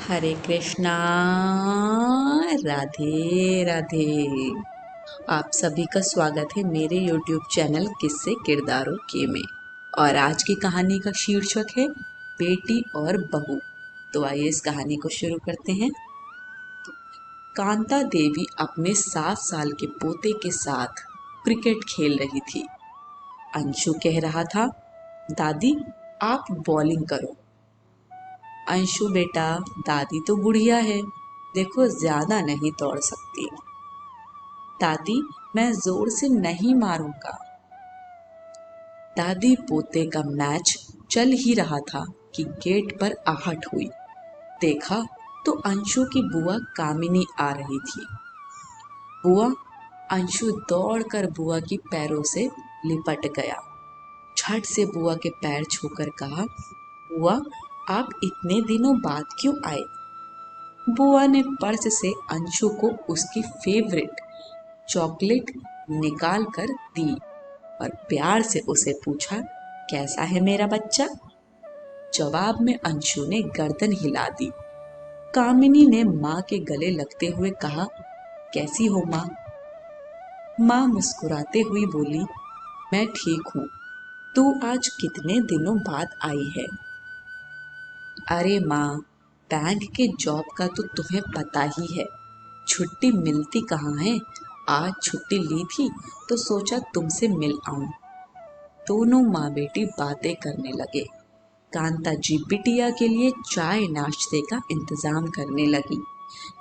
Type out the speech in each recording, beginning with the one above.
हरे कृष्णा। राधे राधे। आप सभी का स्वागत है मेरे YouTube चैनल किस्से किरदारों के में। और आज की कहानी का शीर्षक है बेटी और बहू। तो आइए इस कहानी को शुरू करते हैं। कांता देवी अपने 7 साल के पोते के साथ क्रिकेट खेल रही थी। अंशु कह रहा था, दादी आप बॉलिंग करो। अंशु बेटा, दादी तो बुढ़िया है, देखो ज्यादा नहीं दौड़ सकती। दादी मैं जोर से नहीं मारूंगा। दादी पोते का मैच चल ही रहा था कि गेट पर आहट हुई। देखा तो अंशु की बुआ कामिनी आ रही थी। बुआ। अंशु दौड़कर बुआ की पैरों से लिपट गया। झट से बुआ के पैर छूकर कहा, बुआ आप इतने दिनों बाद क्यों आए? बुआ ने पर्स से अंशु को उसकी फेवरेट चॉकलेट निकाल कर दी और प्यार से उसे पूछा, कैसा है मेरा बच्चा? जवाब में अंशु ने गर्दन हिला दी। कामिनी ने माँ के गले लगते हुए कहा, कैसी हो माँ? माँ मुस्कुराते हुई बोली, मैं ठीक हूँ, तू आज कितने दिनों बाद आई है? अरे माँ, बैंक के जॉब का तो तुम्हें पता ही है, छुट्टी मिलती कहाँ है। आज छुट्टी ली थी तो सोचा तुमसे मिल आऊं। दोनों माँ बेटी बातें करने लगे। कांता जी बिटिया के लिए चाय नाश्ते का इंतजाम करने लगी।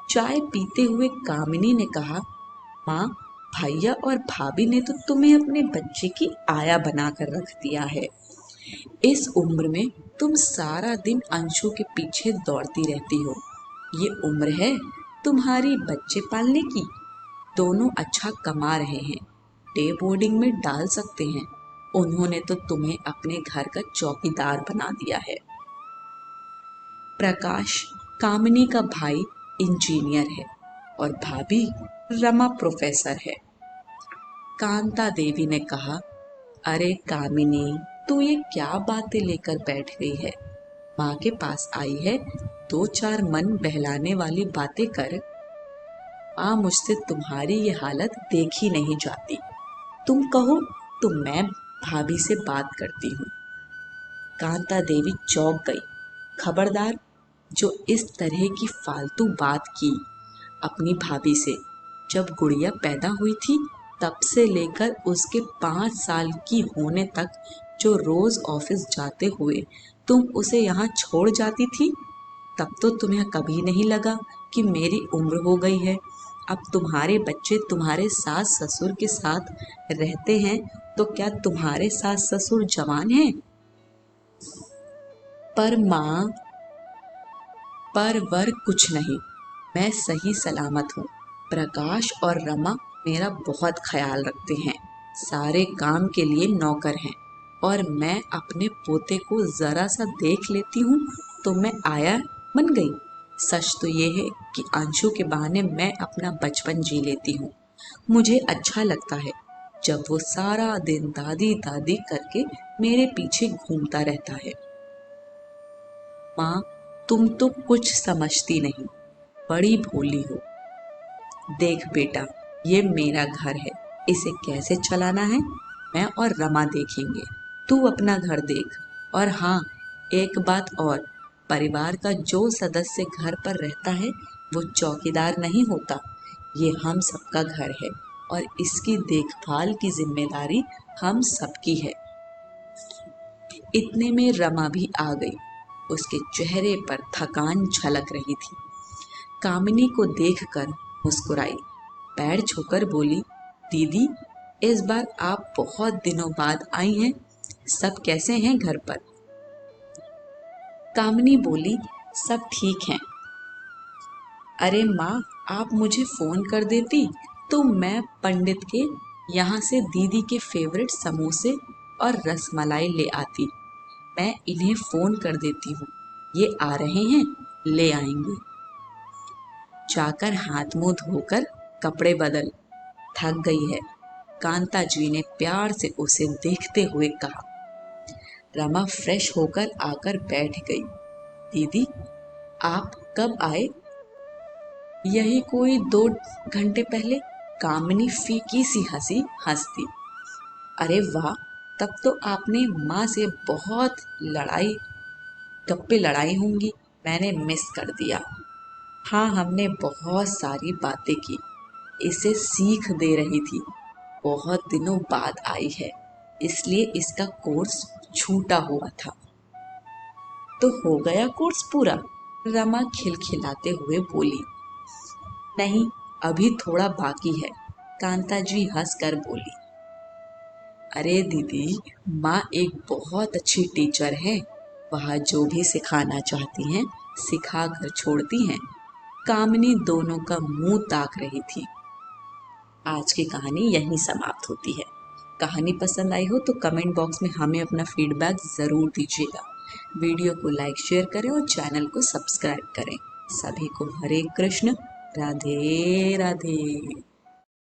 चाय पीते हुए कामिनी ने कहा, माँ भैया और भाभी ने तो तुम्हें अपने बच्चे की आया बनाकर रख दिया है। इस उम्र में तुम सारा दिन अंशु के पीछे दौड़ती रहती हो। ये उम्र है तुम्हारी बच्चे पालने की। दोनों अच्छा कमा रहे हैं, डे बोर्डिंग में डाल सकते हैं। उन्होंने तो तुम्हें अपने घर का चौकीदार बना दिया है। प्रकाश कामिनी का भाई इंजीनियर है और भाभी रमा प्रोफेसर है। कांता देवी ने कहा, अरे कामिनी, तू ये क्या बातें लेकर बैठ गई है? माँ के पास आई है, 2-4 मन बहलाने वाली बातें कर। माँ मुझसे तुम्हारी ये हालत देखी नहीं जाती। तुम कहो तो मैं भाभी से बात करती हूँ। कांता देवी चौंक गई। खबरदार, जो इस तरह की फालतू बात की अपनी भाभी से। जब गुड़िया पैदा हुई थी तब से लेकर उसके 5 साल की होने तक जो रोज ऑफिस जाते हुए तुम उसे यहाँ छोड़ जाती थी, तब तो तुम्हें कभी नहीं लगा कि मेरी उम्र हो गई है। अब तुम्हारे बच्चे तुम्हारे सास ससुर के साथ रहते हैं तो क्या तुम्हारे सास ससुर जवान हैं? पर माँ, पर वर कुछ नहीं, मैं सही सलामत हूँ। प्रकाश और रमा मेरा बहुत ख्याल रखते हैं, सारे काम के लिए नौकर हैं। और मैं अपने पोते को जरा सा देख लेती हूँ तो मैं आया बन गई। सच तो ये है कि अंशु के बहाने मैं अपना बचपन जी लेती हूँ। मुझे अच्छा लगता है जब वो सारा दिन दादी दादी करके मेरे पीछे घूमता रहता है। माँ, तुम तो कुछ समझती नहीं, बड़ी भोली हो। देख बेटा, ये मेरा घर है, इसे कैसे चलाना है मैं और रमा देखेंगे, तू अपना घर देख। और हाँ, एक बात और, परिवार का जो सदस्य घर पर रहता है वो चौकीदार नहीं होता। ये हम सबका घर है और इसकी देखभाल की जिम्मेदारी हम सबकी है। इतने में रमा भी आ गई। उसके चेहरे पर थकान झलक रही थी। कामिनी को देखकर मुस्कुराई, पैर छूकर बोली, दीदी इस बार आप बहुत दिनों बाद आई हैं, सब कैसे हैं घर पर? कामिनी बोली, सब ठीक हैं। अरे माँ, आप मुझे फोन कर देती तो मैं पंडित के यहाँ से दीदी के फेवरेट समोसे और रसमलाई ले आती। मैं इन्हें फोन कर देती हूँ, ये आ रहे हैं, ले आएंगे। जाकर हाथ मुंह धोकर कपड़े बदल, थक गई है, कांता जी ने प्यार से उसे देखते हुए कहा। रमा फ्रेश होकर आकर बैठ गई। दीदी, आप कब आए? यही कोई 2 घंटे पहले। कामिनी फीकी सी हंसी हंसती। अरे वाह, तब तो आपने माँ से बहुत गप्पे लड़ाई होंगी, मैंने मिस कर दिया। हाँ, हमने बहुत सारी बातें की, इसे सीख दे रही थी। बहुत दिनों बाद आई है, इसलिए इसका कोर्स छूटा हुआ था। तो हो गया कोर्स पूरा? रमा खिलखिलाते हुए बोली। नहीं, अभी थोड़ा बाकी है, कांता जी हंसकर बोली। अरे दीदी, माँ एक बहुत अच्छी टीचर है, वह जो भी सिखाना चाहती हैं सिखा कर छोड़ती हैं। कामिनी दोनों का मुंह ताक रही थी। आज की कहानी यहीं समाप्त होती है। कहानी पसंद आई हो तो कमेंट बॉक्स में हमें अपना फीडबैक ज़रूर दीजिएगा। वीडियो को लाइक शेयर करें और चैनल को सब्सक्राइब करें। सभी को हरे कृष्ण, राधे राधे।